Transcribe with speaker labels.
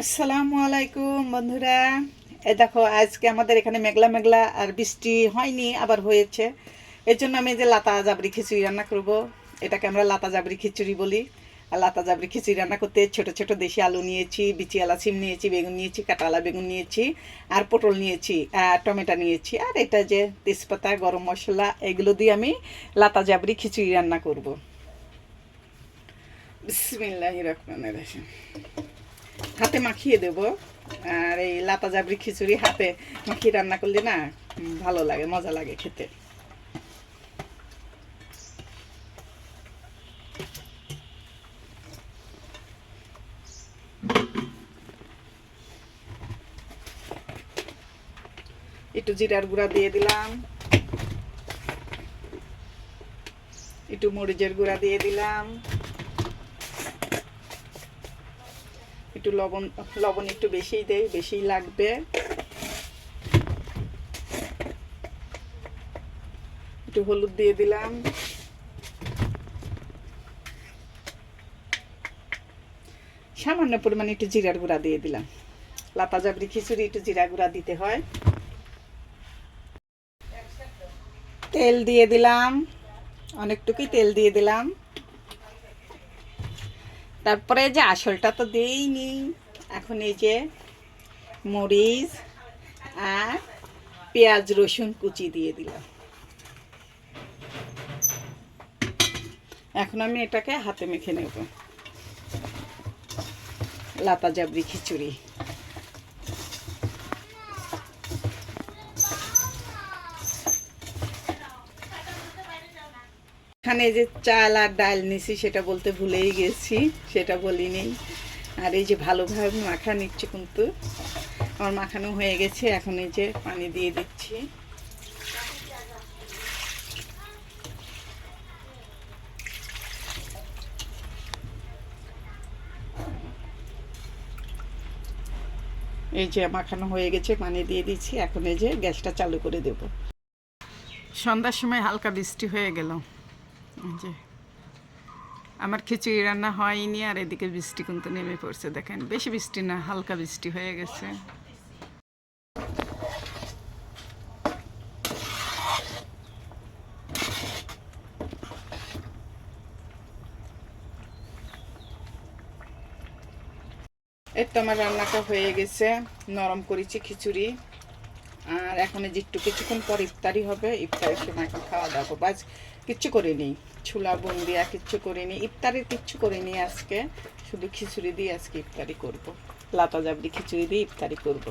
Speaker 1: আসসালামু আলাইকুম বন্ধুরা। দেখো আজকে আমাদের এখানে মেঘলা মেঘলা আর বৃষ্টি হয়নি, আবার হয়েছে। এর জন্য আমি যে লাতা জাবরি খিচুড়ি রান্না করব। এটাকে আমরা লাতা জাবরি খিচুড়ি বলি। আর লাতা জাবরি খিচুড়ি রান্না করতে ছোট ছোট দেশি আলু নিয়েছি, বিচিয়ালা সিম নিয়েছি, বেগুন নিয়েছি, কাঁটালা বেগুন নিয়েছি, আর পটল নিয়েছি, আর টমেটো নিয়েছি, আর এটা যে তেজপাতা, গরম মশলা, এগুলো দিয়ে আমি লাতা জাবরি খিচুড়ি রান্না করব। বিসমিল্লাহির রহমানির রহিম। হাতে মাখিয়ে দেব। আর এই লাতা জাবরি খিচুড়ি হাতে মাখিয়ে রান্না করলে না ভালো লাগে, মজা লাগে খেতে। একটু জিরার গুঁড়া দিয়ে দিলাম, একটু মরিচের গুঁড়া দিয়ে দিলাম, একটু লবণ লবণ একটু বেশিই দেই, বেশিই লাগবে। একটু হলুদ দিয়ে দিলাম, সামান্য পরিমাণে একটু জিরার গুঁড়া দিয়ে দিলাম। লাতা জাবরি খিচুড়ি একটু জিরা গুঁড়া দিতে হয়। তেল দিয়ে দিলাম, অনেকটুকুই তেল দিয়ে দিলাম। তারপরে যে আসলটা তো দেইনি, এখন এই যে মরিচ আর পেঁয়াজ রসুন কুচি দিয়ে দিলাম। এখন আমি এটাকে হাতে মেখে নেব। লাতা জাবরি খিচুড়ি। এখানে যে চাল আর ডাল নিছি সেটা বলতে ভুলেই গেছি, সেটা বলিনি। আর এই যে ভালোভাবে মাখা নিচ্ছে, কিন্তু আমার মাখানো হয়ে গেছে। এখন এই যে পানি দিয়ে দিচ্ছি। এই যে মাখানো হয়ে গেছে, পানি দিয়ে দিচ্ছি। এখন এই যে গ্যাসটা চালু করে দেব। সন্ধ্যার সময় হালকা বৃষ্টি হয়ে গেল। যে আমার খিচুড়ি রান্না হয়নি, আর এদিকে বৃষ্টি কিন্তু নেমে পড়ছে। দেখেন, বেশি বৃষ্টি না, হালকা বৃষ্টি হয়ে গেছে। এই তো আমার রান্নাটা হয়ে গেছে, নরম করেছি খিচুড়ি। আর এখন যে একটু কিছুক্ষণ পর ইফতারি হবে, ইফতারের সময় এখন খাওয়া দাওয়া করবো। আজ কিচ্ছু করিনি, ছোলা বুন্দিয়া কিচ্ছু করিনি, ইফতারের কিচ্ছু করিনি আজকে। শুধু খিচুড়ি দিয়ে আজকে ইফতারি করব। লাতা জাবরি খিচুড়ি দিয়ে ইফতারি করব।